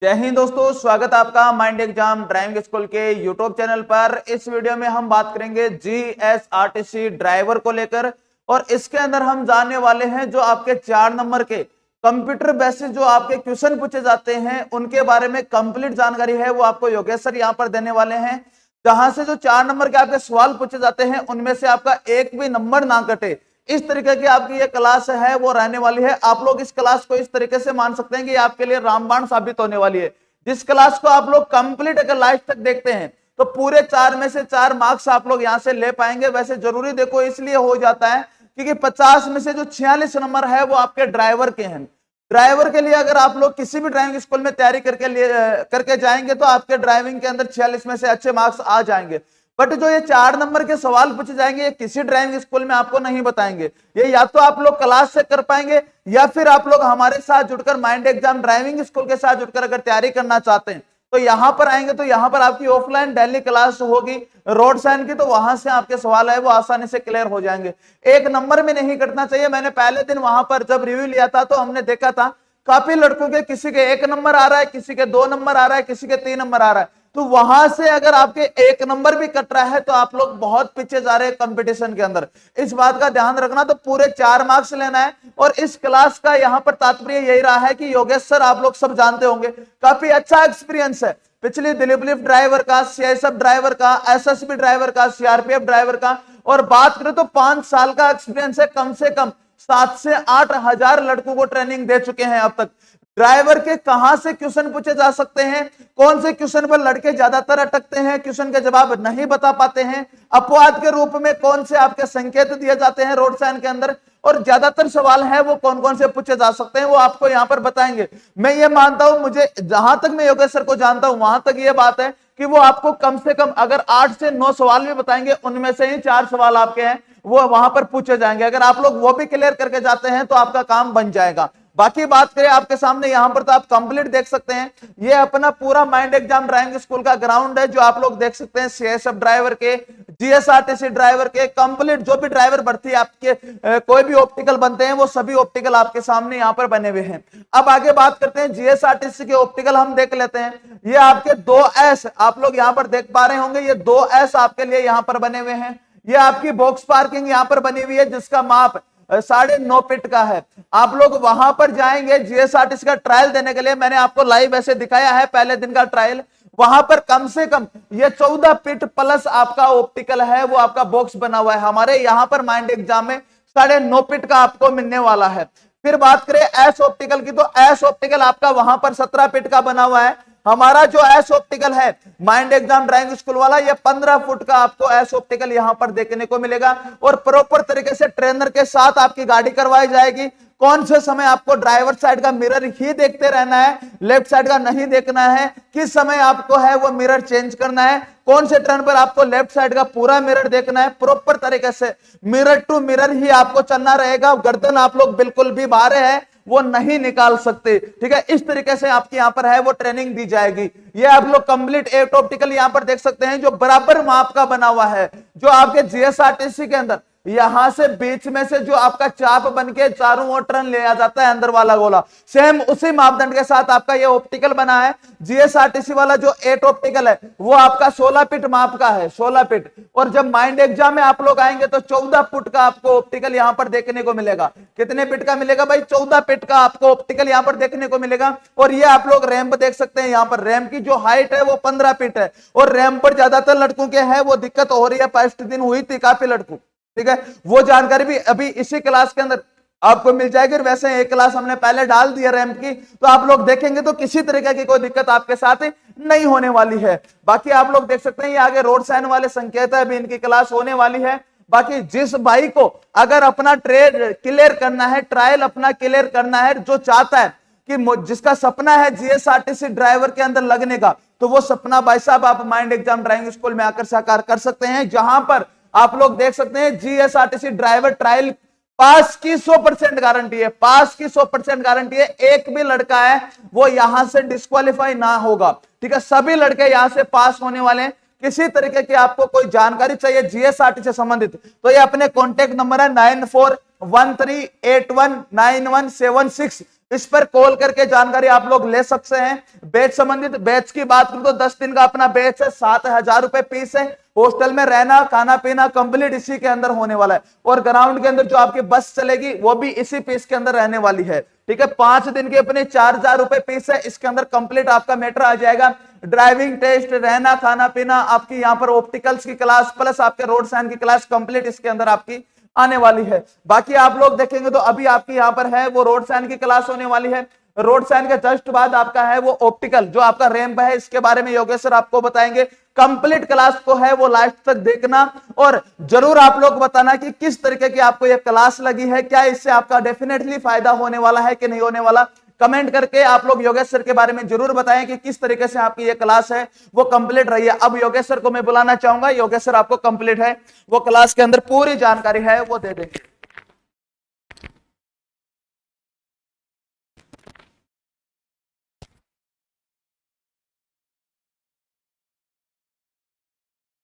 जय हिंद दोस्तों, स्वागत है आपका माइंड एग्जाम ड्राइविंग स्कूल के यूट्यूब चैनल पर। इस वीडियो में हम बात करेंगे जीएसआरटीसी ड्राइवर को लेकर और इसके अंदर हम जानने वाले हैं जो आपके 4 नंबर के कंप्यूटर बेसिस जो आपके क्वेश्चन पूछे जाते हैं उनके बारे में कंप्लीट जानकारी है वो आपको योगेश सर यहाँ पर देने वाले हैं। जहां से जो 4 नंबर के आपके सवाल पूछे जाते हैं उनमें से आपका एक भी नंबर ना कटे, इस तरीके की आपकी ये क्लास है वो रहने वाली है। आप लोग इस क्लास को इस तरीके से मान सकते हैं कि आपके लिए रामबाण साबित होने वाली है। जिस क्लास को आप लोग कंप्लीट अगर लास्ट तक देखते हैं तो पूरे 4 में से 4 मार्क्स आप लोग यहां से ले पाएंगे। वैसे जरूरी देखो इसलिए हो जाता है क्योंकि 50 में से जो 46 नंबर है वो आपके ड्राइवर के हैं। ड्राइवर के लिए अगर आप लोग किसी भी ड्राइविंग स्कूल में तैयारी करके जाएंगे तो आपके ड्राइविंग के अंदर 46 में से अच्छे मार्क्स आ जाएंगे। बट जो ये 4 नंबर के सवाल पूछे जाएंगे ये किसी ड्राइविंग स्कूल में आपको नहीं बताएंगे। ये या तो आप लोग क्लास से कर पाएंगे या फिर आप लोग हमारे साथ जुड़कर माइंड एग्जाम ड्राइविंग स्कूल के साथ जुड़कर अगर तैयारी करना चाहते हैं तो यहां पर आएंगे तो यहां पर आपकी ऑफलाइन डेली क्लास होगी रोड साइन की, तो वहां से आपके सवाल है वो आसानी से क्लियर हो जाएंगे। एक नंबर में नहीं कटना चाहिए। मैंने पहले दिन वहां पर जब रिव्यू लिया था तो हमने देखा था काफी लड़कों के किसी के 1 नंबर आ रहा है, किसी के 2 नंबर आ रहा है, किसी के 3 नंबर आ रहा है। तो वहां से अगर आपके 1 नंबर भी कट रहा है तो आप लोग बहुत पीछे जा रहे हैं कंपटीशन के अंदर। इस बात का ध्यान रखना। तो पूरे 4 मार्क्स लेना है और इस क्लास का यहां पर तात्पर्य यही रहा है कि योगेश सर आप लोग सब जानते होंगे, काफी अच्छा एक्सपीरियंस है पिछली दिलीप लिफ्ट ड्राइवर का, सीआईएसएफ ड्राइवर का, एसएसबी ड्राइवर का, सीआरपीएफ ड्राइवर का, और बात करें तो 5 साल का एक्सपीरियंस है। कम से कम 7 से 8 हजार लड़कों को ट्रेनिंग दे चुके हैं अब तक। ड्राइवर के कहां से क्वेश्चन पूछे जा सकते हैं, कौन से क्वेश्चन पर लड़के ज्यादातर अटकते हैं, क्वेश्चन के जवाब नहीं बता पाते हैं, अपवाद के रूप में कौन से आपके संकेत दिए जाते हैं रोड साइन के अंदर, और ज्यादातर सवाल है वो कौन कौन से पूछे जा सकते हैं वो आपको यहां पर बताएंगे। मैं ये मानता हूं, मुझे जहां तक मैं योगेश सर को जानता हूं वहां तक ये बात है कि वो आपको कम से कम अगर 8 से 9 सवाल भी बताएंगे उनमें से ही 4 सवाल आपके हैं वो वहां पर पूछे जाएंगे। अगर आप लोग वो भी क्लियर करके जाते हैं तो आपका काम बन जाएगा। बाकी बात करें आपके सामने यहां पर तो आप कंप्लीट देख सकते हैं, ये अपना पूरा माइंड एग्जाम ड्राइविंग स्कूल का ग्राउंड है जो आप लोग देख सकते हैं। सीएसएफ ड्राइवर के, जीएसआरटीसी ड्राइवर के, कंप्लीट जो भी ड्राइवर भर्ती आपके कोई भी ऑप्टिकल बनते हैं वो सभी ऑप्टिकल आपके सामने यहां पर बने हुए हैं। अब आगे बात करते हैं जीएसआरटीसी के ऑप्टिकल हम देख लेते हैं। ये आपके 2S आप लोग यहां पर देख पा रहे होंगे, ये 2S आपके लिए यहां पर बने हुए हैं। ये आपकी बॉक्स पार्किंग यहां पर बनी हुई है जिसका माप 9.5 फीट का है। आप लोग वहां पर जाएंगे जीएसआरटीसी का ट्रायल देने के लिए। मैंने आपको लाइव ऐसे दिखाया है पहले दिन का ट्रायल। वहां पर कम से कम ये 14 फीट प्लस आपका ऑप्टिकल है वो आपका बॉक्स बना हुआ है। हमारे यहां पर माइंड एग्जाम में 9.5 फीट का आपको मिलने वाला है। फिर बात करें एस ऑप्टिकल की तो एस ऑप्टिकल आपका वहां पर 17 फीट का बना हुआ है। हमारा जो एस ऑप्टिकल है माइंड एग्जाम ड्राइविंग स्कूल वाला, ये 15 फुट का आपको एस ऑप्टिकल यहां पर देखने को मिलेगा और प्रॉपर तरीके से ट्रेनर के साथ आपकी गाड़ी करवाई जाएगी। कौन से समय आपको ड्राइवर साइड का मिरर ही देखते रहना है, लेफ्ट साइड का नहीं देखना है, किस समय आपको है वो मिरर चेंज करना है, कौन से टर्न पर आपको लेफ्ट साइड का पूरा मिरर देखना है। प्रॉपर तरीके से मिरर टू मिरर ही आपको चलना रहेगा। गर्दन आप लोग बिल्कुल भी बाहर है वो नहीं निकाल सकते, ठीक है। इस तरीके से आपकी यहां पर है वो ट्रेनिंग दी जाएगी। ये आप लोग कंप्लीट 8 ऑप्टिकल यहां पर देख सकते हैं जो बराबर माप का बना हुआ है। जो आपके जीएसआरटीसी के अंदर यहां से बीच में से जो आपका चाप बनके चारों ओर टर्न ले आ जाता है अंदर वाला गोला, सेम उसी मापदंड के साथ आपका ये ऑप्टिकल बना है। जीएसआरटीसी वाला जो 8 ऑप्टिकल है वो आपका 16 फीट माप का है, 16 फीट। और जब माइंड एग्जाम में आप लोग आएंगे तो 14 फुट का आपको ऑप्टिकल यहां पर देखने को मिलेगा। कितने फीट का मिलेगा भाई? 14 फीट का आपको ऑप्टिकल यहां पर देखने को मिलेगा। और ये आप लोग रैंप देख सकते हैं, यहां पर रैंप की जो हाइट है वो 15 फीट है और रैंप पर ज्यादातर लड़कों के है वो दिक्कत हो रही है। फर्स्ट दिन हुई थी काफी लड़कों, ठीक है। वो जानकारी भी अभी इसी क्लास के अंदर आपको मिल जाएगी। वैसे एक क्लास हमने पहले डाल दिया रैंप की, तो आप लोग देखेंगे तो किसी तरीके की कोई दिक्कत आपके साथ नहीं होने वाली है। बाकी आप लोग देख सकते हैं ये आगे रोड साइन वाले संकेत है, अभी इनकी क्लास होने वाली है। बाकी जिस भाई को अगर अपना ट्रेड क्लियर करना है, ट्रायल अपना क्लियर करना है, जो चाहता है कि जिसका सपना है जीएसआरटीसी ड्राइवर के अंदर लगने का, तो वो सपना भाई साहब आप माइंड एग्जाम ड्राइविंग स्कूल में आकर साकार कर सकते हैं। जहां पर आप लोग देख सकते हैं जीएसआरटीसी ड्राइवर ट्रायल पास की 100% गारंटी है, पास की 100% गारंटी है। एक भी लड़का है वो यहां से डिस्क्वालीफाई ना होगा, ठीक है। सभी लड़के यहां से पास होने वाले हैं। किसी तरीके की आपको कोई जानकारी चाहिए जीएसआरटी से संबंधित तो ये अपने कॉन्टेक्ट नंबर है 9413819176। इस पर कॉल करके जानकारी आप लोग ले सकते हैं। बैच संबंधित बैच की बात करूं तो 10 दिन का अपना बैच है, 7,000 रुपए फीस है। हॉस्टल में रहना खाना पीना कंप्लीट इसी के अंदर होने वाला है, और ग्राउंड के अंदर जो आपकी बस चलेगी वो भी इसी फीस के अंदर रहने वाली है। ठीक है, 5 दिन की अपनी 4,000 रुपए फीस है, इसके अंदर कंप्लीट आपका मैटर आ जाएगा। ड्राइविंग टेस्ट, रहना खाना पीना, आपकी यहाँ पर ऑप्टिकल्स की क्लास प्लस आपके रोड साइन की क्लास कंप्लीट इसके अंदर आपकी आने वाली है। बाकी आप लोग देखेंगे तो अभी आपकी यहाँ पर है वो रोड साइन की क्लास होने वाली है। रोड साइन के जस्ट बाद आपका है वो ऑप्टिकल जो आपका रैंप है, इसके बारे में योगेश सर आपको बताएंगे। कंप्लीट क्लास को है वो लास्ट तक देखना, और जरूर आप लोग बताना कि किस तरीके की आपको ये क्लास लगी है, क्या इससे आपका डेफिनेटली फायदा होने वाला है कि नहीं होने वाला। कमेंट करके आप लोग योगेश सर के बारे में जरूर बताएं कि किस तरीके से आपकी ये क्लास है वो कंप्लीट रही है। अब योगेश सर को मैं बुलाना चाहूंगा, योगेश सर आपको कंप्लीट है वो क्लास के अंदर पूरी जानकारी है वो दे देंगे।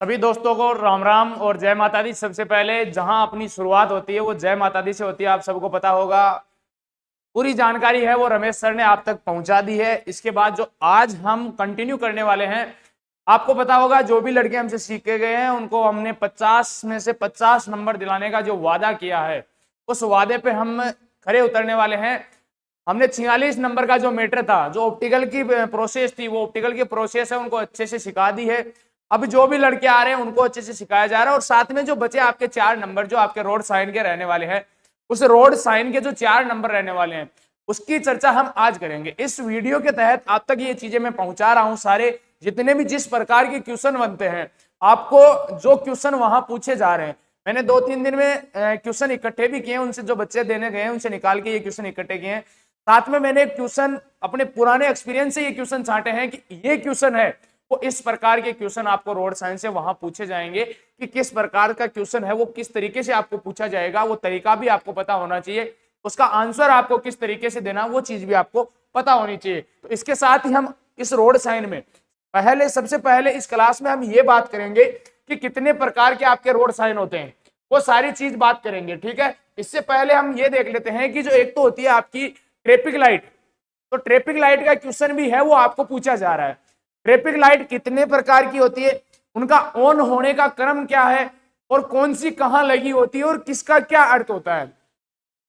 सभी दोस्तों को राम राम और जय माता दी। सबसे पहले जहां अपनी शुरुआत होती है वो जय माता दी से होती है, आप सबको पता होगा। पूरी जानकारी है वो रमेश सर ने आप तक पहुंचा दी है। इसके बाद जो आज हम कंटिन्यू करने वाले हैं, आपको पता होगा जो भी लड़के हमसे सीखे गए हैं उनको हमने 50 में से 50 नंबर दिलाने का जो वादा किया है उस वादे पे हम खरे उतरने वाले हैं। हमने 46 नंबर का जो मैटर था, जो ऑप्टिकल की प्रोसेस थी, वो ऑप्टिकल की प्रोसेस है उनको अच्छे से सिखा दी है। अब जो भी लड़के आ रहे हैं उनको अच्छे से सिखाया जा रहा है, और साथ में जो बचे आपके 4 नंबर जो आपके रोड साइन के रहने वाले हैं, उस रोड साइन के जो 4 नंबर रहने वाले हैं उसकी चर्चा हम आज करेंगे। इस वीडियो के तहत आप तक ये चीजें मैं पहुंचा रहा हूं, सारे जितने भी जिस प्रकार के क्वेश्चन बनते हैं, आपको जो क्वेश्चन वहां पूछे जा रहे हैं, मैंने 2-3 दिन में क्वेश्चन इकट्ठे भी किए, उनसे जो बच्चे देने गए उनसे निकाल के ये क्वेश्चन इकट्ठे किए हैं। साथ में मैंने क्वेश्चन अपने पुराने एक्सपीरियंस से ये क्वेश्चन छांटे हैं कि ये क्वेश्चन है वो इस प्रकार के क्वेश्चन आपको रोड साइंस से वहां पूछे जाएंगे कि किस प्रकार का क्वेश्चन है वो किस तरीके से आपको पूछा जाएगा, वो तरीका भी आपको पता होना चाहिए, उसका आंसर आपको किस तरीके से देना वो चीज भी आपको पता होनी चाहिए। तो इसके साथ ही हम इस रोड साइन में सबसे पहले इस क्लास में हम ये बात करेंगे कि कितने प्रकार के आपके रोड साइन होते हैं, वो सारी चीज बात करेंगे। ठीक है, इससे पहले हम ये देख लेते हैं कि जो एक तो होती है आपकी ट्रैफिक लाइट, तो ट्रैफिक लाइट का क्वेश्चन भी है वो आपको पूछा जा रहा है। ट्रैफिक लाइट कितने प्रकार की होती है, उनका ऑन होने का क्रम क्या है, और कौन सी कहां लगी होती है, और किसका क्या अर्थ होता है,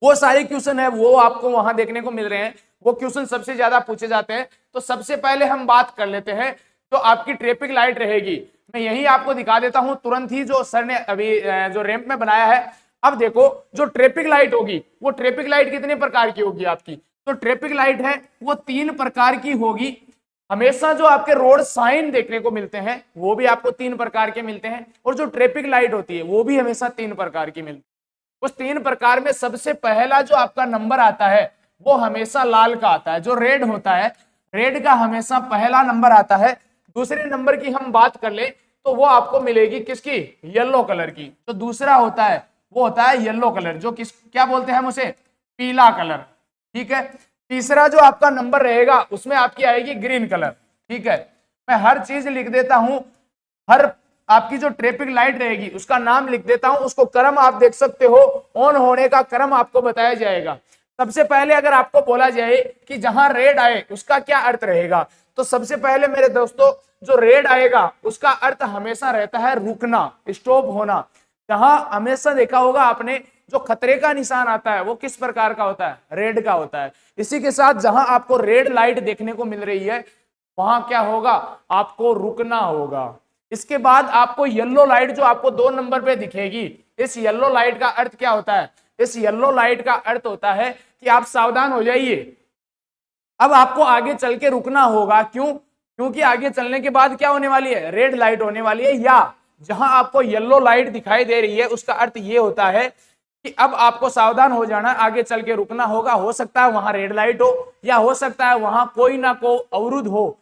वो सारे क्वेश्चन है वो आपको वहां देखने को मिल रहे हैं। वो क्वेश्चन सबसे ज्यादा पूछे जाते हैं। तो सबसे पहले हम बात कर लेते हैं तो आपकी ट्रैफिक लाइट रहेगी, मैं यही आपको दिखा देता हूं तुरंत ही जो सर ने अभी जो रैंप में बनाया है। अब देखो जो ट्रैफिक लाइट होगी वो ट्रैफिक लाइट कितने प्रकार की होगी आपकी, तो ट्रैफिक लाइट है वो 3 प्रकार की होगी। हमेशा जो आपके रोड साइन देखने को मिलते हैं वो भी आपको 3 प्रकार के मिलते हैं, और जो ट्रैफिक लाइट होती है वो भी हमेशा 3 प्रकार की मिलती है। उस 3 प्रकार में सबसे पहला जो आपका नंबर आता है वो हमेशा लाल का आता है, जो रेड होता है, रेड का हमेशा पहला नंबर आता है। दूसरे नंबर की हम बात कर ले तो वो आपको मिलेगी किसकी, येलो कलर की। तो दूसरा होता है वो होता है येलो कलर, जो क्या बोलते हैं हम उसे, पीला कलर। ठीक है, तीसरा जो आपका नंबर रहेगा उसमें आपकी आएगी ग्रीन कलर। ठीक है, मैं हर चीज लिख देता हूं, हर आपकी जो ट्रैफिक लाइट रहेगी उसका नाम लिख देता हूं, उसको क्रम आप देख सकते हो, ऑन होने का क्रम आपको बताया जाएगा। सबसे पहले अगर आपको बोला जाए कि जहां रेड आए उसका क्या अर्थ रहेगा, तो सबसे पहले मेरे दोस्तों जो रेड आएगा उसका अर्थ हमेशा रहता है रुकना, स्टॉप होना। जहां हमेशा देखा होगा आपने जो खतरे का निशान आता है वो किस प्रकार का होता है, रेड का होता है। इसी के साथ जहां आपको रेड लाइट देखने को मिल रही है वहां क्या होगा, आपको रुकना होगा। इसके बाद आपको येलो लाइट जो आपको 2 नंबर पे दिखेगी, इस येलो लाइट का अर्थ क्या होता है, इस येलो लाइट का अर्थ होता है कि आप सावधान हो जाइए, अब आपको आगे चल के रुकना होगा। क्यों, क्योंकि आगे चलने के बाद क्या होने वाली है, रेड लाइट होने वाली है। या जहां आपको येलो लाइट दिखाई दे रही है उसका अर्थ ये होता है कि अब आपको सावधान हो जाना, आगे चल के रुकना होगा। हो सकता है वहां रेड लाइट हो, या हो सकता है वहां कोई ना कोई अवरुद्ध हो,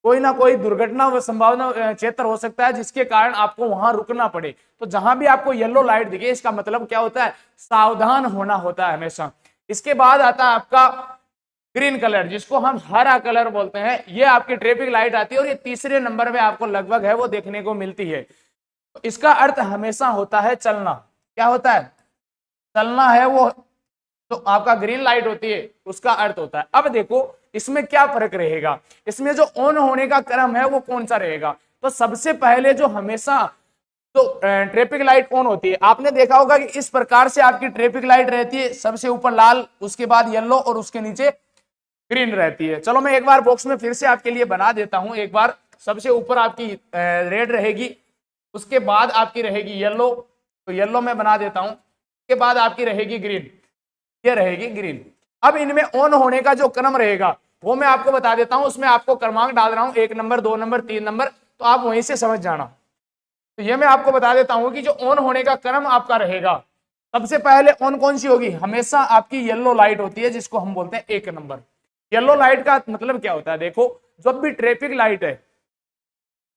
कोई ना कोई दुर्घटना व संभावना क्षेत्र हो सकता है जिसके कारण आपको वहां रुकना पड़े। तो जहां भी आपको येलो लाइट दिखे इसका मतलब क्या होता है, सावधान होना होता है हमेशा। इसके बाद आता है आपका ग्रीन कलर, जिसको हम हरा कलर बोलते हैं। ये आपकी ट्रैफिक लाइट आती है और ये तीसरे नंबर पे आपको लगभग है वो देखने को मिलती है। तो इसका अर्थ हमेशा होता है चलना। क्या होता है, चलना है वो। तो आपका ग्रीन लाइट होती है उसका अर्थ होता है। अब देखो इसमें क्या फर्क रहेगा, इसमें जो ऑन होने का क्रम है वो कौन सा रहेगा। तो सबसे पहले जो हमेशा तो ट्रैफिक लाइट ऑन होती है, आपने देखा होगा कि इस प्रकार से आपकी ट्रैफिक लाइट रहती है, सबसे ऊपर लाल, उसके बाद येलो और उसके नीचे ग्रीन रहती है। चलो मैं एक बार बॉक्स में फिर से आपके लिए बना देता हूं। एक बार सबसे ऊपर आपकी रेड रहेगी, उसके बाद आपकी रहेगी येलो, तो येलो में बना देता हूं, उसके बाद आपकी रहेगी ग्रीन, ये रहेगी ग्रीन। अब इनमें ऑन होने का जो क्रम रहेगा वो मैं आपको बता देता हूं, उसमें आपको क्रमांक डाल रहा हूं, 1 नंबर 2 नंबर 3 नंबर, तो आप वहीं से समझ जाना। तो ये मैं आपको बता देता हूं कि जो ऑन होने का क्रम आपका रहेगा, सबसे पहले ऑन कौन सी होगी, हमेशा आपकी येलो लाइट होती है जिसको हम बोलते हैं 1 नंबर। येलो लाइट का मतलब क्या होता है, देखो जब भी ट्रैफिक लाइट है,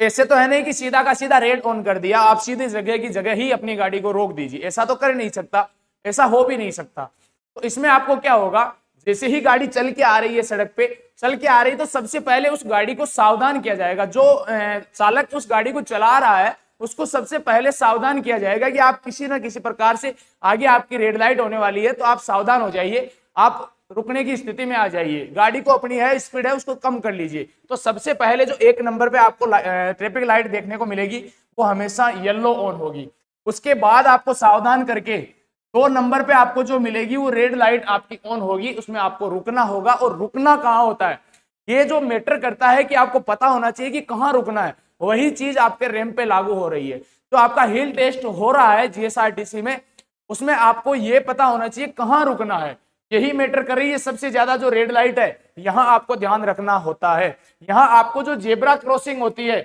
ऐसे तो है नहीं कि सीधा का सीधा रेड ऑन कर दिया, आप सीधी जगह की जगह ही अपनी गाड़ी को रोक दीजिए, ऐसा तो कर नहीं सकता, ऐसा हो भी नहीं सकता। तो इसमें आपको क्या होगा, जैसे ही गाड़ी चल के आ रही है, सड़क पे चल के आ रही, तो सबसे पहले उस गाड़ी को सावधान किया जाएगा। जो चालक उस गाड़ी को चला रहा है उसको सबसे पहले सावधान किया जाएगा कि आप किसी ना किसी प्रकार से आगे आपकी रेड लाइट होने वाली है, तो आप सावधान हो जाइए, आप रुकने की स्थिति में आ जाइए, गाड़ी को अपनी है स्पीड है उसको कम कर लीजिए। तो सबसे पहले जो 1 नंबर पे आपको ट्रैफिक लाइट देखने को मिलेगी वो हमेशा येलो ऑन होगी। उसके बाद आपको सावधान करके 2 नंबर पे आपको जो मिलेगी वो रेड लाइट आपकी ऑन होगी, उसमें आपको रुकना होगा। और रुकना कहाँ होता है, ये जो मैटर करता है कि आपको पता होना चाहिए कि कहाँ रुकना है, वही चीज आपके रैंप पे लागू हो रही है। तो आपका हिल टेस्ट हो रहा है जीएसआरटीसी में, उसमें आपको ये पता होना चाहिए कहाँ रुकना है, यही मैटर कर रही है सबसे ज्यादा। जो रेड लाइट है यहां आपको ध्यान रखना होता है। यहां आपको जो जेब्रा क्रॉसिंग होती है,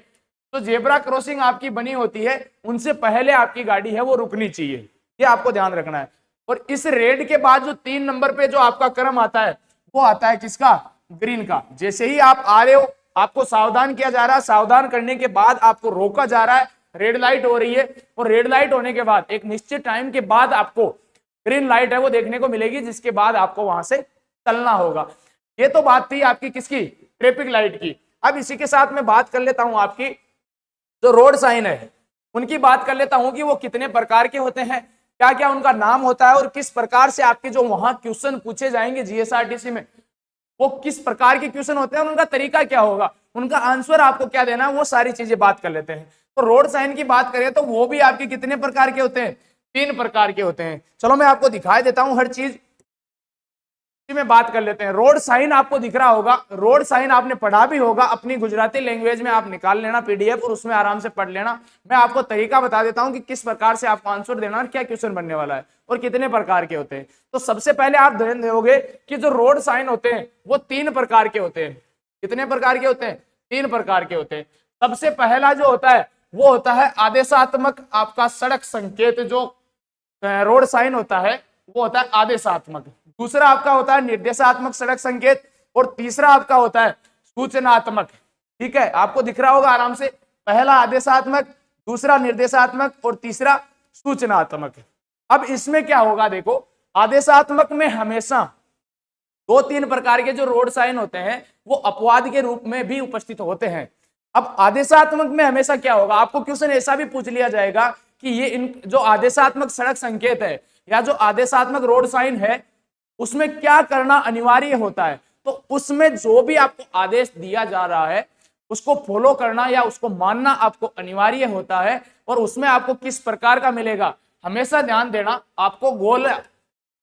तो जेब्रा क्रॉसिंग आपकी बनी होती है, उनसे पहले आपकी गाड़ी है वो रुकनी चाहिए, ये आपको ध्यान रखना है। और इस रेड के बाद जो 3 नंबर पे जो आपका क्रम आता है वो आता है किसका, ग्रीन का। जैसे ही आप आ रहे हो आपको सावधान किया जा रहा है, सावधान करने के बाद आपको रोका जा रहा है, रेड लाइट हो रही है, और रेड लाइट होने के बाद एक निश्चित टाइम के बाद आपको ग्रीन लाइट है वो देखने को मिलेगी, जिसके बाद आपको वहां से चलना होगा। ये तो बात थी आपकी किसकी, ट्रैफिक लाइट की। अब इसी के साथ मैं बात कर लेता हूं आपकी जो रोड साइन है उनकी बात कर लेता हूं कि वो कितने प्रकार के होते हैं, क्या क्या उनका नाम होता है, और किस प्रकार से आपके जो वहां क्वेश्चन पूछे जाएंगे जीएसआरटीसी में वो किस प्रकार के क्वेश्चन होते हैं, उनका तरीका क्या होगा, उनका आंसर आपको क्या देना है, वो सारी चीजें बात कर लेते हैं। तो रोड साइन की बात करें तो वो भी आपके कितने प्रकार के होते हैं, 3 प्रकार के होते हैं। चलो मैं आपको दिखाई देता हूं हर चीज में बात कर लेते हैं। रोड साइन आपको दिख रहा होगा, रोड साइन आपने पढ़ा भी होगा, अपनी गुजराती लैंग्वेज में आप निकाल लेना पीडीएफ और उसमें आराम से पढ़ लेना। मैं आपको तरीका बता देता हूं कि किस प्रकार से आपको आंसर देना और क्या क्वेश्चन बनने वाला है और कितने प्रकार के होते हैं। तो सबसे पहले आप ध्यान दोगे कि जो रोड साइन होते हैं वो 3 प्रकार के होते हैं। कितने प्रकार के होते हैं, 3 प्रकार के होते हैं। सबसे पहला जो होता है वो होता है आदेशात्मक आपका सड़क संकेत, जो रोड साइन होता है वो होता है आदेशात्मक। दूसरा आपका होता है निर्देशात्मक सड़क संकेत, और तीसरा आपका होता है सूचनात्मक। ठीक है, आपको दिख रहा होगा आराम से, पहला आदेशात्मक, दूसरा निर्देशात्मक और तीसरा सूचनात्मक। अब इसमें क्या होगा, देखो आदेशात्मक में हमेशा 2-3 प्रकार के जो रोड साइन होते हैं वो अपवाद के रूप में भी उपस्थित होते हैं। अब आदेशात्मक में हमेशा क्या होगा, आपको क्वेश्चन ऐसा भी पूछ लिया जाएगा कि ये इन जो आदेशात्मक सड़क संकेत है या जो आदेशात्मक रोड साइन है उसमें क्या करना अनिवार्य होता है। तो उसमें जो भी आपको आदेश दिया जा रहा है उसको फॉलो करना या उसको मानना आपको अनिवार्य होता है। और उसमें आपको किस प्रकार का मिलेगा, हमेशा ध्यान देना, आपको गोल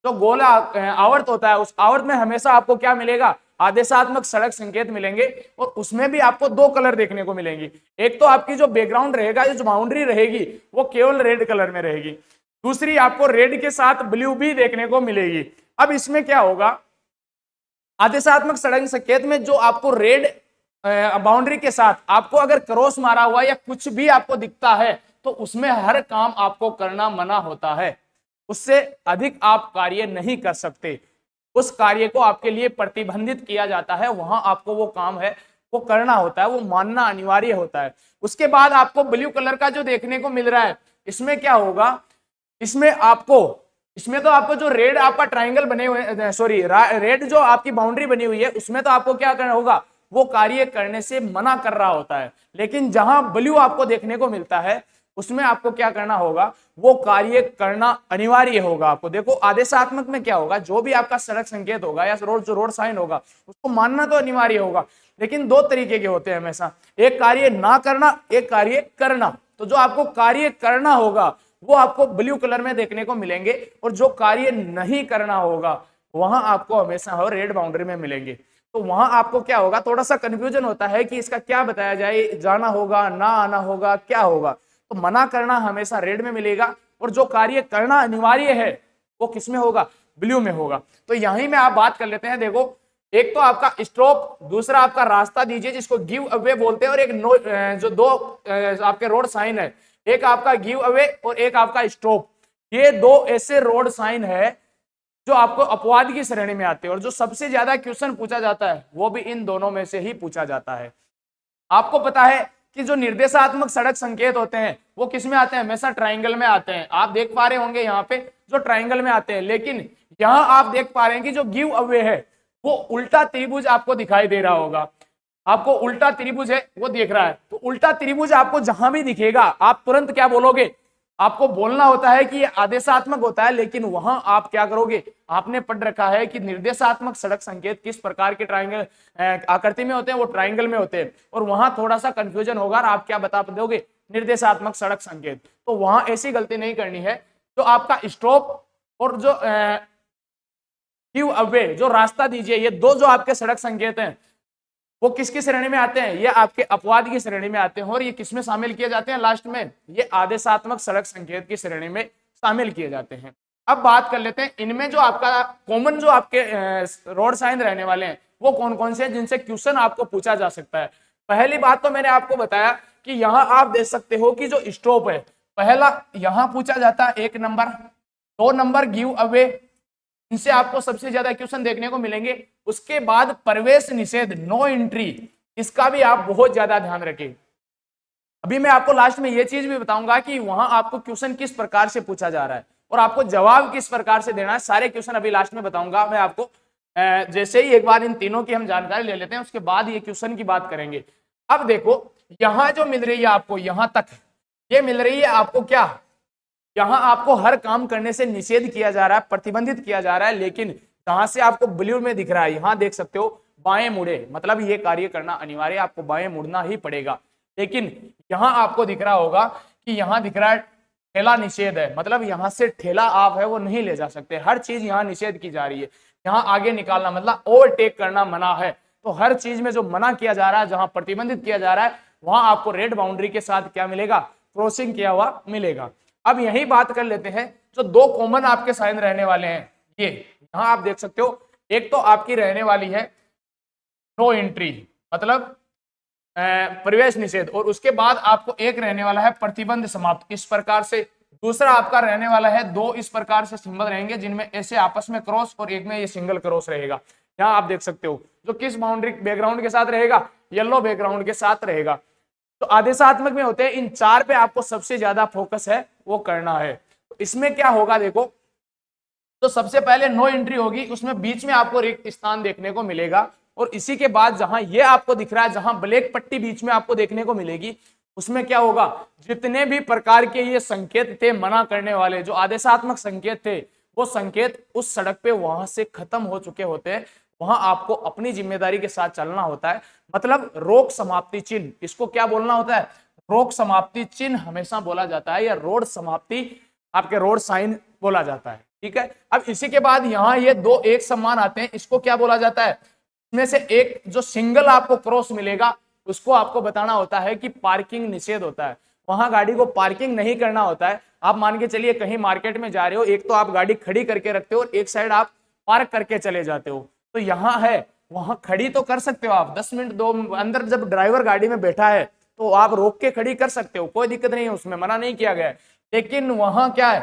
आवर्त होता है, उस आवर्त में हमेशा आपको क्या मिलेगा, आदेशात्मक सड़क संकेत मिलेंगे। और उसमें भी आपको 2 कलर देखने को मिलेंगी। एक तो आपकी जो बैकग्राउंड रहेगा, जो बाउंड्री रहेगी वो केवल रेड कलर में रहेगी, दूसरी आपको रेड के साथ ब्लू भी देखने को मिलेगी। अब इसमें क्या होगा, आदेशात्मक सड़क संकेत में जो आपको रेड बाउंड्री के साथ आपको अगर क्रॉस मारा हुआ या कुछ भी आपको दिखता है तो उसमें हर काम आपको करना मना होता है, उससे अधिक आप कार्य नहीं कर सकते, उस कार्य को आपके लिए प्रतिबंधित किया जाता है, वहां आपको वो काम है वो करना होता है, वो मानना अनिवार्य होता है। उसके बाद आपको ब्लू कलर का जो देखने को मिल रहा है, इसमें क्या होगा, इसमें तो आपको जो रेड आपका ट्राइंगल बने हुए, सॉरी रेड जो आपकी बाउंड्री बनी हुई है उसमें तो आपको क्या करना होगा, वो कार्य करने से मना कर रहा होता है। लेकिन जहां ब्लू आपको देखने को मिलता है उसमें आपको क्या करना होगा, वो कार्य करना अनिवार्य होगा आपको। देखो आदेशात्मक में क्या होगा, जो भी आपका सड़क संकेत होगा या रोड साइन होगा उसको मानना तो अनिवार्य होगा, लेकिन दो तरीके के होते हैं हमेशा, एक कार्य ना करना, एक कार्य करना। तो जो आपको कार्य करना होगा वो आपको ब्लू कलर में देखने को मिलेंगे, और जो कार्य नहीं करना होगा वहां आपको हमेशा हो रेड बाउंड्री में मिलेंगे। तो वहां आपको क्या होगा, थोड़ा सा कंफ्यूजन होता है कि इसका क्या बताया जाए, जाना होगा ना आना होगा क्या होगा। तो मना करना हमेशा रेड में मिलेगा, और जो कार्य करना अनिवार्य है वो किस में होगा, ब्लू में होगा। तो यहीं में आप बात कर लेते हैं। देखो एक तो आपका स्टॉप, दूसरा आपका रास्ता दीजिए जिसको गिव अवे बोलते हैं, और एक नो, जो दो आपके रोड साइन है, एक आपका गिव अवे और एक आपका स्टॉप। ये दो ऐसे रोड साइन है जो आपको अपवाद की श्रेणी में आते हैं, और जो सबसे ज्यादा क्वेश्चन पूछा जाता है वो भी इन दोनों में से ही पूछा जाता है। आपको पता है कि जो निर्देशात्मक सड़क संकेत होते हैं वो किस में आते हैं, हमेशा ट्राइंगल में आते हैं। आप देख पा रहे होंगे यहाँ पे जो ट्राइंगल में आते हैं, लेकिन यहाँ आप देख पा रहे हैं कि जो गिव अवे है वो उल्टा त्रिभुज आपको दिखाई दे रहा होगा। आपको उल्टा त्रिभुज है वो देख रहा है, तो उल्टा त्रिभुज आपको जहां भी दिखेगा आप तुरंत क्या बोलोगे, आपको बोलना होता है कि ये आदेशात्मक होता है, लेकिन वहां आप क्या करोगे, आपने पढ़ रखा है कि निर्देशात्मक सड़क संकेत किस प्रकार के ट्राइंगल आकृति में होते हैं, वो ट्राइंगल में होते हैं, और वहां थोड़ा सा कंफ्यूजन होगा और आप क्या बता दोगे, निर्देशात्मक सड़क संकेत। तो वहां ऐसी गलती नहीं करनी है। जो आपका स्टॉप और जो गिव अवे, जो रास्ता दीजिए, ये दो जो आपके सड़क संकेत हैं वो किसकी श्रेणी में आते हैं, ये आपके अपवाद की श्रेणी में आते हैं, और ये किसमें शामिल किए जाते हैं, लास्ट में ये आदेशात्मक सड़क संकेत की श्रेणी में शामिल किए जाते हैं। अब बात कर लेते हैं इनमें जो आपका कॉमन जो आपके रोड साइन रहने वाले हैं वो कौन कौन से हैं जिनसे क्वेश्चन आपको पूछा जा सकता है। पहली बात तो मैंने आपको बताया कि यहाँ आप देख सकते हो कि जो स्टॉप है, पहला यहाँ पूछा जाता है 1 नंबर, 2 नंबर गिव अवे, इनसे आपको सबसे ज्यादा क्वेश्चन देखने को मिलेंगे। उसके बाद प्रवेश निषेध, नो एंट्री, इसका भी आप बहुत ज्यादा ध्यान रखें। अभी मैं आपको लास्ट में यह चीज भी बताऊंगा कि वहां आपको क्वेश्चन किस प्रकार से पूछा जा रहा है और आपको जवाब किस प्रकार से देना है, सारे क्वेश्चन अभी लास्ट में बताऊंगा मैं आपको। जैसे ही एक बार इन तीनों की हम जानकारी ले लेते हैं उसके बाद ये क्वेश्चन की बात करेंगे। अब देखो यहां जो मिल रही है आपको, यहां तक ये मिल रही है आपको क्या, यहां आपको हर काम करने से निषेध किया जा रहा है, प्रतिबंधित किया जा रहा है, लेकिन जहां से आपको ब्लू में दिख रहा है यहां देख सकते हो बाएं मुड़े, मतलब ये कार्य करना अनिवार्य, आपको बाएं मुड़ना ही पड़ेगा। लेकिन यहां आपको दिख रहा होगा कि यहां दिख रहा है ठेला निषेध है, मतलब यहां से ठेला आप है वो नहीं ले जा सकते, हर चीज यहां निषेध की जा रही है। यहां आगे निकालना मतलब ओवरटेक करना मना है। तो हर चीज में जो मना किया जा रहा है, जहां प्रतिबंधित किया जा रहा है, वहां आपको रेड बाउंड्री के साथ क्या मिलेगा, क्रॉसिंग किया हुआ मिलेगा। अब यही बात कर लेते हैं जो दो कॉमन आपके साइन रहने वाले हैं, ये यहां आप देख सकते हो, एक तो आपकी रहने वाली है नो एंट्री, मतलब प्रवेश निषेध, और उसके बाद आपको एक रहने वाला है प्रतिबंध समाप्त, इस प्रकार से। दूसरा आपका रहने वाला है दो इस प्रकार से सिंबल रहेंगे जिनमें ऐसे आपस में क्रॉस और एक में ये सिंगल क्रॉस रहेगा। यहाँ आप देख सकते हो जो किस बाउंड्री बैकग्राउंड के साथ रहेगा, येलो बैकग्राउंड के साथ रहेगा। तो आदेशात्मक में होते हैं इन चार पे आपको सबसे ज्यादा फोकस है वो करना है। तो इसमें क्या होगा देखो, तो सबसे पहले नो एंट्री होगी, उसमें बीच में आपको रिक्त स्थान देखने को मिलेगा, और इसी के बाद जहां ये आपको दिख रहा है, जहां ब्लैक पट्टी बीच में आपको देखने को मिलेगी, उसमें क्या होगा, जितने भी प्रकार के ये संकेत थे मना करने वाले, जो आदेशात्मक संकेत थे, वो संकेत उस सड़क पे वहां से खत्म हो चुके होते हैं। वहां आपको अपनी जिम्मेदारी के साथ चलना होता है, मतलब रोक समाप्ति चिन्ह, इसको क्या बोलना होता है, रोक समाप्ति चिन्ह हमेशा बोला जाता है, या रोड समाप्ति आपके रोड साइन बोला जाता है। ठीक है, अब इसी के बाद यहाँ ये दो एक समान आते हैं, इसको क्या बोला जाता है, इसमें से एक जो सिंगल आपको क्रॉस मिलेगा उसको आपको बताना होता है कि पार्किंग निषेध होता है, वहां गाड़ी को पार्किंग नहीं करना होता है। आप मान के चलिए कहीं मार्केट में जा रहे हो, एक तो आप गाड़ी खड़ी करके रखते हो और एक साइड आप पार्क करके चले जाते हो, तो यहाँ है वहां खड़ी तो कर सकते हो आप 10 मिनट दो अंदर, जब ड्राइवर गाड़ी में बैठा है तो आप रोक के खड़ी कर सकते हो, कोई दिक्कत नहीं है, उसमें मना नहीं किया गया है। लेकिन वहां क्या है,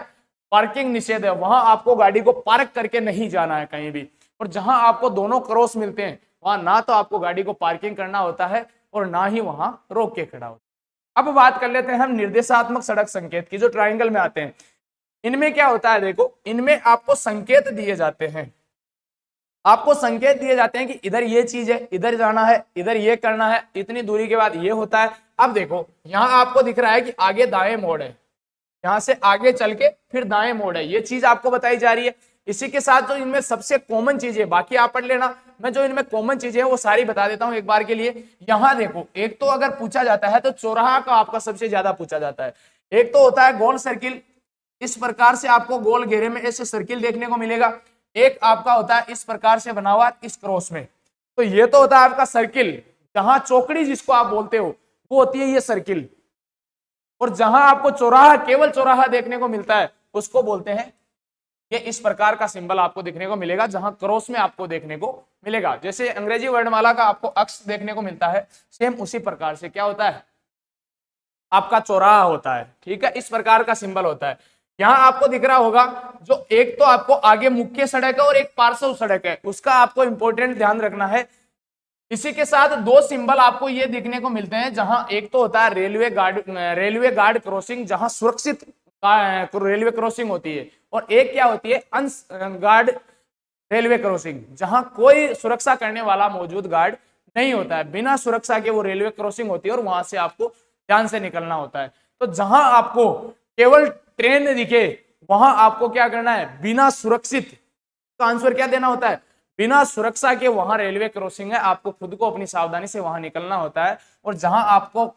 पार्किंग निषेध है, वहां आपको गाड़ी को पार्क करके नहीं जाना है कहीं भी, और जहां आपको दोनों क्रॉस मिलते हैं वहां ना तो आपको गाड़ी को पार्किंग करना होता है और ना ही वहां रोक के खड़ा होता है। अब बात कर लेते हैं हम निर्देशात्मक सड़क संकेत की, जो ट्राइंगल में आते हैं। इनमें क्या होता है देखो, इनमें आपको संकेत दिए जाते हैं, आपको संकेत दिए जाते हैं कि इधर ये चीज है, इधर जाना है, इधर ये करना है, इतनी दूरी के बाद ये होता है। अब देखो यहां आपको दिख रहा है कि आगे दाएं मोड़ है, यहां से आगे चल के फिर दाएं मोड़ है, ये चीज आपको बताई जा रही है। इसी के साथ जो इनमें सबसे कॉमन चीजें, बाकी आप पढ़ लेना, मैं जो इनमें कॉमन चीजें हैं वो सारी बता देता हूं एक बार के लिए। यहां देखो, एक तो अगर पूछा जाता है तो चौराहा का आपका सबसे ज्यादा पूछा जाता है। एक तो होता है गोल सर्किल, इस प्रकार से आपको गोल घेरे में ऐसे सर्किल देखने को मिलेगा। एक आपका होता है इस प्रकार से बना हुआ इस क्रॉस में, तो ये तो होता है आपका सर्किल, जहां चौकड़ी जिसको आप बोलते हो वो होती है ये सर्किल। और जहां आपको चौराहा, केवल चौराहा देखने को मिलता है उसको बोलते हैं, ये इस प्रकार का सिंबल आपको देखने को मिलेगा, जहां क्रॉस में आपको देखने को मिलेगा। जैसे अंग्रेजी वर्णमाला का आपको अक्ष देखने को मिलता है, सेम उसी प्रकार से क्या होता है, आपका चौराहा होता है। ठीक है, इस प्रकार का सिंबल होता है। यहां आपको दिख रहा होगा जो एक तो आपको आगे मुख्य सड़क है और एक पार्श्व सड़क है, उसका आपको इंपॉर्टेंट ध्यान रखना है। इसी के साथ दो सिंबल आपको ये दिखने को मिलते हैं, जहां एक तो होता है रेलवे गार्ड क्रॉसिंग, जहां सुरक्षित रेलवे क्रॉसिंग होती है, और एक क्या होती है, अनगार्ड रेलवे क्रॉसिंग, जहां कोई सुरक्षा करने वाला मौजूद गार्ड नहीं होता है, बिना सुरक्षा के वो रेलवे क्रॉसिंग होती है और वहां से आपको ध्यान से निकलना होता है। तो जहां आपको केवल ट्रेन दिखे वहां आपको क्या करना है, बिना सुरक्षित, तो आंसर क्या देना होता है, बिना सुरक्षा के वहां रेलवे क्रॉसिंग है, आपको खुद को अपनी सावधानी से वहां निकलना होता है। और जहां आपको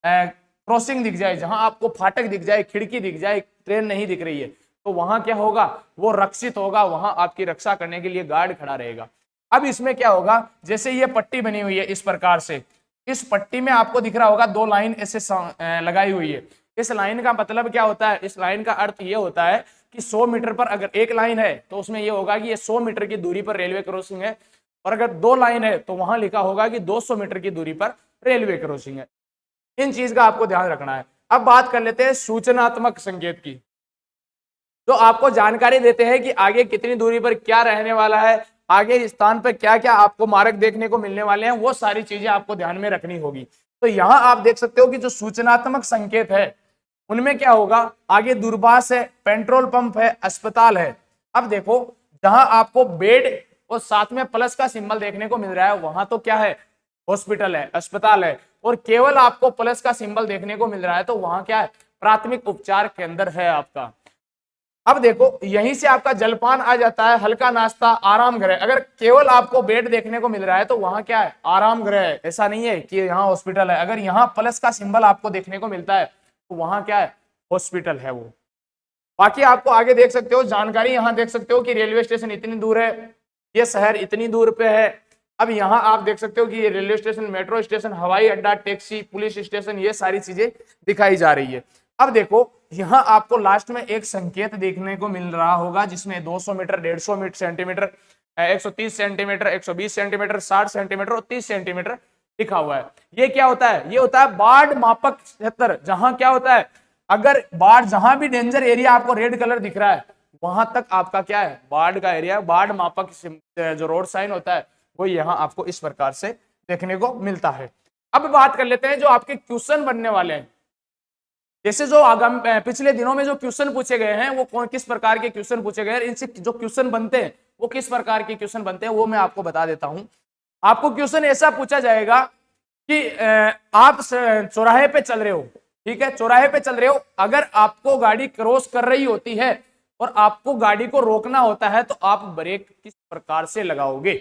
क्रॉसिंग दिख जाए, जहां आपको फाटक दिख जाए, खिड़की दिख जाए, ट्रेन नहीं दिख रही है, तो वहां क्या होगा, वो रक्षित होगा, वहां आपकी रक्षा करने के लिए गार्ड खड़ा रहेगा। अब इसमें क्या होगा, जैसे ये पट्टी बनी हुई है इस प्रकार से, इस पट्टी में आपको दिख रहा होगा दो लाइन ऐसे लगाई हुई है। इस लाइन का मतलब क्या होता है, इस लाइन का अर्थ ये होता है कि 100 मीटर पर अगर एक लाइन है तो उसमें ये होगा कि ये 100 मीटर की दूरी पर रेलवे क्रॉसिंग है, और अगर दो लाइन है तो वहां लिखा होगा कि 200 मीटर की दूरी पर रेलवे क्रॉसिंग है। इन चीज का आपको ध्यान रखना है। अब बात कर लेते हैं सूचनात्मक संकेत की, जो आपको जानकारी देते हैं कि आगे कितनी दूरी पर क्या रहने वाला है, आगे इस स्थान पर क्या क्या आपको मार्ग देखने को मिलने वाले हैं, वो सारी चीजें आपको ध्यान में रखनी होगी। तो यहां आप देख सकते हो कि जो सूचनात्मक संकेत है उनमें क्या होगा, आगे दूरभाष है, पेट्रोल पंप है, अस्पताल है। अब देखो जहां आपको बेड और साथ में प्लस का सिंबल देखने को मिल रहा है वहां तो क्या है, हॉस्पिटल है, अस्पताल है, और केवल आपको प्लस का सिंबल देखने को मिल रहा है तो वहां क्या है, प्राथमिक उपचार केंद्र है आपका। अब देखो यहीं से आपका जलपान आ जाता है, हल्का नाश्ता, आराम गृह। अगर केवल आपको बेड देखने को मिल रहा है तो वहां क्या है, आराम गृह है, ऐसा नहीं है कि यहाँ हॉस्पिटल है। अगर यहाँ प्लस का सिंबल आपको देखने को मिलता है तो वहां क्या है, हॉस्पिटल है वो। बाकी आपको आगे देख सकते हो जानकारी, यहां देख सकते हो कि रेलवे स्टेशन इतनी दूर है, ये शहर इतनी दूर पे है। अब यहां आप देख सकते हो कि ये रेलवे स्टेशन, मेट्रो स्टेशन, हवाई अड्डा, टैक्सी, पुलिस स्टेशन, ये सारी चीजें दिखाई जा रही है। अब देखो यहां आपको लास्ट में एक संकेत देखने को मिल रहा होगा जिसमें 200 metre, 150 centimetre, 130 centimetre, 120 centimetre, 60 centimetre और 30 सेंटीमीटर लिखा हुआ है। ये क्या होता है, ये होता है बाढ़ मापक क्षेत्र। जहां क्या होता है, अगर बाढ़, जहां भी डेंजर एरिया आपको रेड कलर दिख रहा है वहां तक आपका क्या है, बाढ़ का एरिया। बाढ़ मापक जो रोड साइन होता है वो यहाँ आपको इस प्रकार से देखने को मिलता है। अब बात कर लेते हैं जो आपके क्वेश्चन बनने वाले हैं। जैसे जो आगामी पिछले दिनों में जो क्वेश्चन पूछे गए हैं वो कौन किस प्रकार के क्वेश्चन पूछे गए हैं, इनसे जो क्वेश्चन बनते हैं वो किस प्रकार के क्वेश्चन बनते हैं वो मैं आपको बता देता हूं। आपको क्वेश्चन ऐसा पूछा जाएगा कि आप चौराहे पे चल रहे हो, ठीक है, चौराहे पे चल रहे हो, अगर आपको गाड़ी क्रॉस कर रही होती है और आपको गाड़ी को रोकना होता है तो आप ब्रेक किस प्रकार से लगाओगे।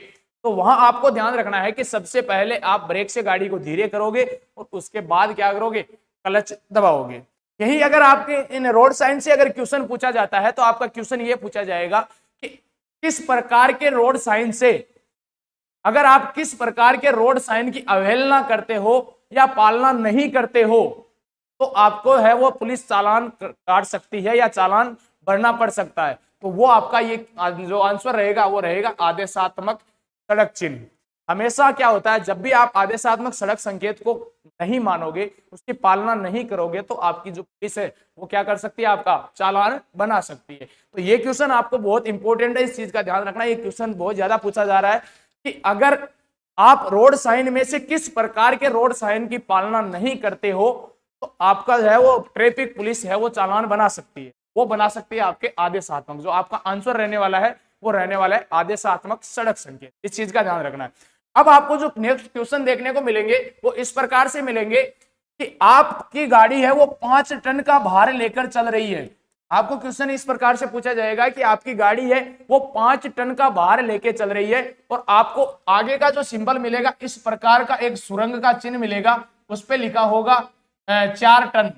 तो वहां आपको ध्यान रखना है कि सबसे पहले आप ब्रेक से गाड़ी को धीरे करोगे और उसके बाद क्या करोगे, क्लच दबाओगे। यही अगर आपके इन रोड साइन से अगर क्वेश्चन पूछा जाता है तो आपका क्वेश्चन ये पूछा जाएगा कि किस प्रकार के रोड साइन से, अगर आप किस प्रकार के रोड साइन की अवहेलना करते हो या पालना नहीं करते हो तो आपको है वो पुलिस चालान काट सकती है या चालान भरना पड़ सकता है। तो वो आपका ये जो आंसर रहेगा वो रहेगा आदेशात्मक सड़क चिन्ह। हमेशा क्या होता है, जब भी आप आदेशात्मक सड़क संकेत को नहीं मानोगे, उसकी पालना नहीं करोगे तो आपकी जो पुलिस है वो क्या कर सकती है, आपका चालान बना सकती है। तो ये क्वेश्चन आपको बहुत इंपॉर्टेंट है, इस चीज का ध्यान रखना। ये क्वेश्चन बहुत ज्यादा पूछा जा रहा है कि अगर आप रोड साइन में से किस प्रकार के रोड साइन की पालना नहीं करते हो तो आपका है वो ट्रैफिक पुलिस है वो चालान बना सकती है, वो बना सकती है आपके आदेशात्मक। जो आपका आंसर रहने वाला है वो रहने वाला है आदेशात्मक सड़क संकेत। इस चीज का ध्यान रखना है। अब आपको जो नेक्स्ट क्वेश्चन देखने को मिलेंगे वो इस प्रकार से मिलेंगे कि आपकी गाड़ी है वो 5 टन का भार लेकर चल रही है। आपको क्वेश्चन इस प्रकार से पूछा जाएगा कि आपकी गाड़ी है वो 5 टन का भार लेके चल रही है और आपको आगे का जो सिंबल मिलेगा इस प्रकार का एक सुरंग का चिन्ह मिलेगा, उस पर लिखा होगा 4 टन,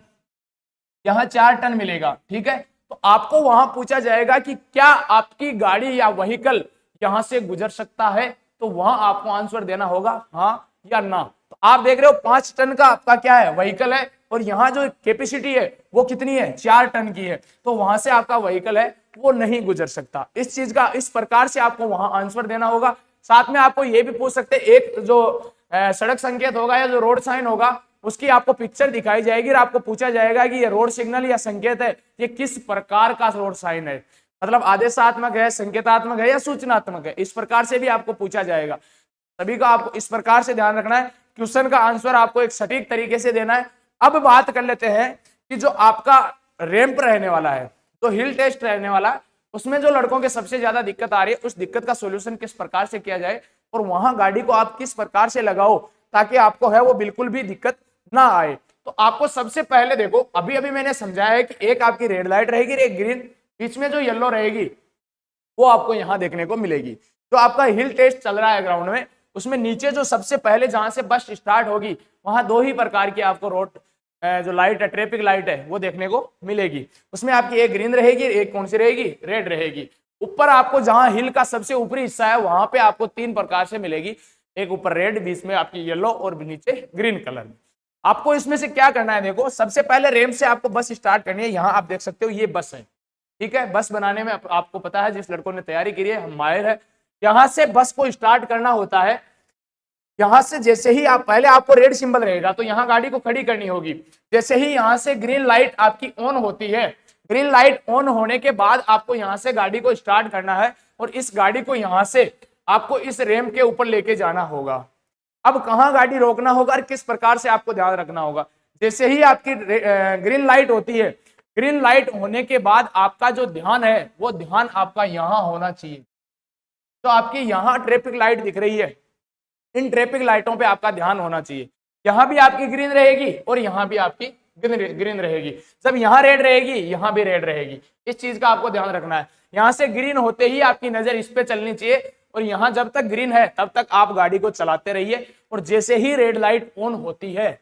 यहां 4 टन मिलेगा। ठीक है, तो आपको वहां पूछा जाएगा कि क्या आपकी गाड़ी या व्हीकल यहां से गुजर सकता है, तो वहां आपको आंसर देना होगा हाँ या ना। तो आप देख रहे हो 5 टन का आपका क्या है व्हीकल है और यहाँ जो कैपेसिटी है वो कितनी है 4 टन की है, तो वहां से आपका व्हीकल है वो नहीं गुजर सकता। इस चीज का इस प्रकार से आपको वहां आंसर देना होगा। साथ में आपको ये भी पूछ सकते हैं, एक जो सड़क संकेत होगा या जो रोड साइन होगा उसकी आपको पिक्चर दिखाई जाएगी और आपको पूछा जाएगा कि ये रोड सिग्नल या संकेत है ये किस प्रकार का रोड साइन है, मतलब आदेशात्मक है, संकेतात्मक है या सूचनात्मक है। इस प्रकार से भी आपको पूछा जाएगा। सभी का आपको इस प्रकार से ध्यान रखना है। क्वेश्चन का आंसर आपको एक सटीक तरीके से देना है। अब बात कर लेते हैं कि जो आपका रैंप रहने वाला है, तो हिल टेस्ट रहने वाला, उसमें जो लड़कों के सबसे ज्यादा दिक्कत आ रही है उस दिक्कत का सॉल्यूशन किस प्रकार से किया जाए और वहां गाड़ी को आप किस प्रकार से लगाओ ताकि आपको है वो बिल्कुल भी दिक्कत ना आए। तो आपको सबसे पहले देखो, अभी अभी मैंने समझाया है कि एक आपकी रेड लाइट रहेगी, एक ग्रीन, बीच में जो येलो रहेगी वो आपको यहां देखने को मिलेगी। जो आपका हिल टेस्ट चल रहा है ग्राउंड में, उसमें नीचे जो सबसे पहले जहां से बस स्टार्ट होगी वहां 2 ही प्रकार की आपको रोड जो लाइट है, ट्रैफिक लाइट है, वो देखने को मिलेगी। उसमें आपकी एक ग्रीन रहेगी, एक कौन सी रहेगी, रेड रहेगी। ऊपर आपको जहां हिल का सबसे ऊपरी हिस्सा है वहां पे आपको 3 प्रकार से मिलेगी, एक ऊपर रेड, बीच में आपकी येलो और नीचे ग्रीन कलर। आपको इसमें से क्या करना है, देखो सबसे पहले रैंप से आपको बस स्टार्ट करनी है। यहां आप देख सकते हो ये बस है, ठीक है। बस बनाने में आपको पता है, जिस लड़कों ने तैयारी की है हम माहिर है। यहां से बस को स्टार्ट करना होता है। यहां से जैसे ही आप, पहले आपको रेड सिंबल रहेगा तो यहां गाड़ी को खड़ी करनी होगी। जैसे ही यहां से ग्रीन लाइट आपकी ऑन होती है, ग्रीन लाइट ऑन होने के बाद आपको यहां से गाड़ी को स्टार्ट करना है और इस गाड़ी को यहां से आपको इस रैंप के ऊपर लेके जाना होगा। अब कहां गाड़ी रोकना होगा और किस प्रकार से आपको ध्यान रखना होगा, जैसे ही आपकी ग्रीन लाइट होती है, ग्रीन लाइट होने के बाद आपका जो ध्यान है वो ध्यान आपका यहां होना चाहिए। तो आपकी यहां ट्रैफिक लाइट दिख रही है, इन ट्रैफिक लाइटों पे आपका ध्यान होना चाहिए। यहां भी आपकी ग्रीन रहेगी और यहां भी आपकी ग्रीन रहेगी। जब यहां रेड रहेगी यहां भी रेड रहेगी। इस चीज का आपको ध्यान रखना है। यहां से ग्रीन होते ही आपकी नजर इस पे चलनी चाहिए और यहां जब तक ग्रीन है तब तक आप गाड़ी को चलाते रहिए और जैसे ही रेड लाइट ऑन होती है,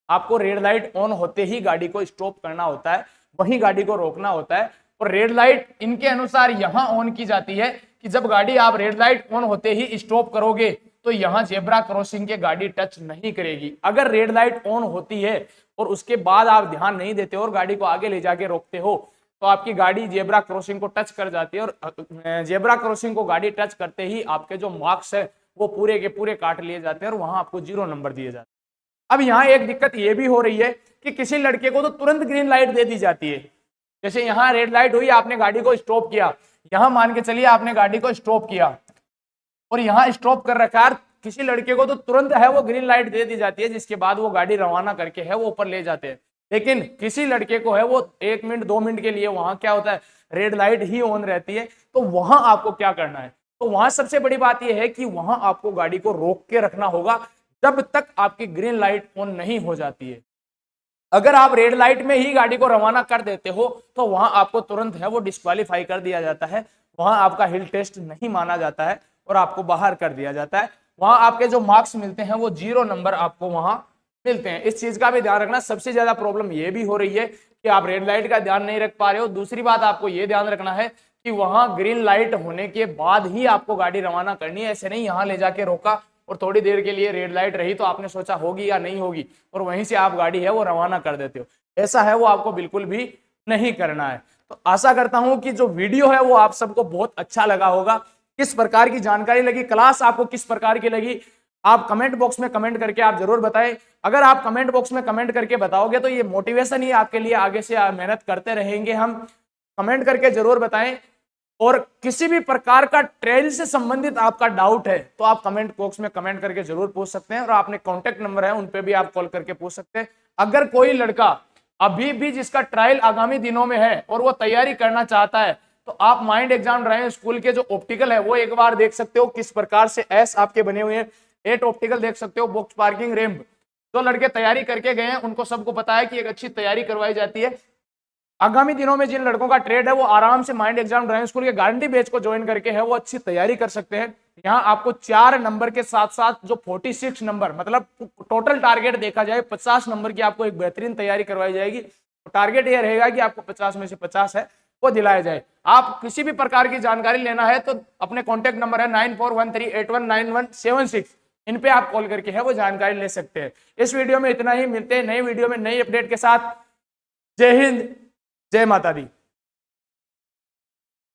आपको रेड लाइट ऑन होते ही गाड़ी को स्टॉप करना होता है, वहीं गाड़ी को रोकना होता है। और रेड लाइट इनके अनुसार यहां ऑन की जाती है कि जब गाड़ी आप रेड लाइट ऑन होते ही स्टॉप करोगे तो यहां जेब्रा क्रॉसिंग के गाड़ी टच नहीं करेगी। अगर रेड लाइट ऑन होती है और उसके बाद आप ध्यान नहीं देते हो और गाड़ी को आगे ले जाके रोकते हो तो आपकी गाड़ी जेब्रा क्रॉसिंग को टच कर जाती है और जेब्रा क्रॉसिंग को गाड़ी टच करते ही आपके जो मार्क्स है वो पूरे के पूरे काट लिए जाते हैं और वहां आपको 0 नंबर दिए जाते हैं। अब यहाँ एक दिक्कत ये भी हो रही है कि किसी लड़के को तो तुरंत ग्रीन लाइट दे दी जाती है। जैसे यहाँ रेड लाइट हुई, आपने गाड़ी को स्टॉप किया, यहाँ मान के चलिए आपने गाड़ी को स्टॉप किया और यहाँ स्टॉप कर रखा है, किसी लड़के को तो तुरंत है वो ग्रीन लाइट दे दी जाती है, जिसके बाद वो गाड़ी रवाना करके है वो ऊपर ले जाते हैं। लेकिन किसी लड़के को है वो 1 मिनट 2 मिनट के लिए वहां क्या होता है, रेड लाइट ही ऑन रहती है। तो वहां आपको क्या करना है, तो वहां सबसे बड़ी बात यह है कि वहां आपको गाड़ी को रोक के रखना होगा जब तक आपकी ग्रीन लाइट ऑन नहीं हो जाती है। अगर आप रेड लाइट में ही गाड़ी को रवाना कर देते हो तो वहां आपको तुरंत है वो डिस्क्वालीफाई कर दिया जाता है, वहां आपका हिल टेस्ट नहीं माना जाता है और आपको बाहर कर दिया जाता है। वहां आपके जो मार्क्स मिलते हैं वो 0 नंबर आपको वहां मिलते हैं। इस चीज का भी ध्यान रखना। सबसे ज्यादा प्रॉब्लम ये भी हो रही है कि आप रेड लाइट का ध्यान नहीं रख पा रहे हो। दूसरी बात आपको ये ध्यान रखना है कि वहां ग्रीन लाइट होने के बाद ही आपको गाड़ी रवाना करनी है। ऐसे नहीं यहां ले जाके रोका और थोड़ी देर के लिए रेड लाइट रही तो आपने सोचा होगी या नहीं होगी और वहीं से आप गाड़ी है वो रवाना कर देते हो। ऐसा है वो आपको बिल्कुल भी नहीं करना है। तो आशा करता हूं कि जो वीडियो है वो आप सबको बहुत अच्छा लगा होगा। किस प्रकार की जानकारी लगी, क्लास आपको किस प्रकार की लगी, आप कमेंट बॉक्स में कमेंट करके आप जरूर बताएं। अगर आप कमेंट बॉक्स में कमेंट करके बताओगे तो ये मोटिवेशन ही आपके लिए, आगे से मेहनत करते रहेंगे हम। कमेंट करके जरूर बताएं और किसी भी प्रकार का ट्रेल से संबंधित आपका डाउट है तो आप कमेंट बॉक्स में कमेंट करके जरूर पूछ सकते हैं और आपने कॉन्टेक्ट नंबर है उन पे भी आप कॉल करके पूछ सकते हैं। अगर कोई लड़का अभी भी जिसका ट्रायल आगामी दिनों में है और वो तैयारी करना चाहता है तो आप माइंड एग्जाम ड्राइविंग स्कूल के जो ऑप्टिकल है वो एक बार देख सकते हो, किस प्रकार से एस आपके बने हुए हैं। 8 ऑप्टिकल देख सकते हो, बॉक्स पार्किंग रैंप। जो लड़के तैयारी करके गए हैं उनको सबको पता है कि एक अच्छी तैयारी करवाई जाती है। आगामी दिनों में जिन लड़कों का ट्रेड है वो आराम से माइंड एग्जाम ड्राइविंग स्कूल के गारंटी बैच को ज्वाइन करके है वो अच्छी तैयारी कर सकते हैं। यहाँ आपको 4 नंबर के साथ साथ जो 46 नंबर, मतलब टोटल टारगेट देखा जाए 50 नंबर की आपको एक बेहतरीन तैयारी करवाई जाएगी। तो टारगेट ये रहेगा कि आपको 50 में से 50 है वो दिलाया जाए। आप किसी भी प्रकार की जानकारी लेना है तो अपने कॉन्टेक्ट नंबर है 9413819176, इन पे आप कॉल करके है वो जानकारी ले सकते हैं। इस वीडियो में इतना ही, मिलते हैं नई वीडियो में नई अपडेट के साथ। जय हिंद, जय माता दी।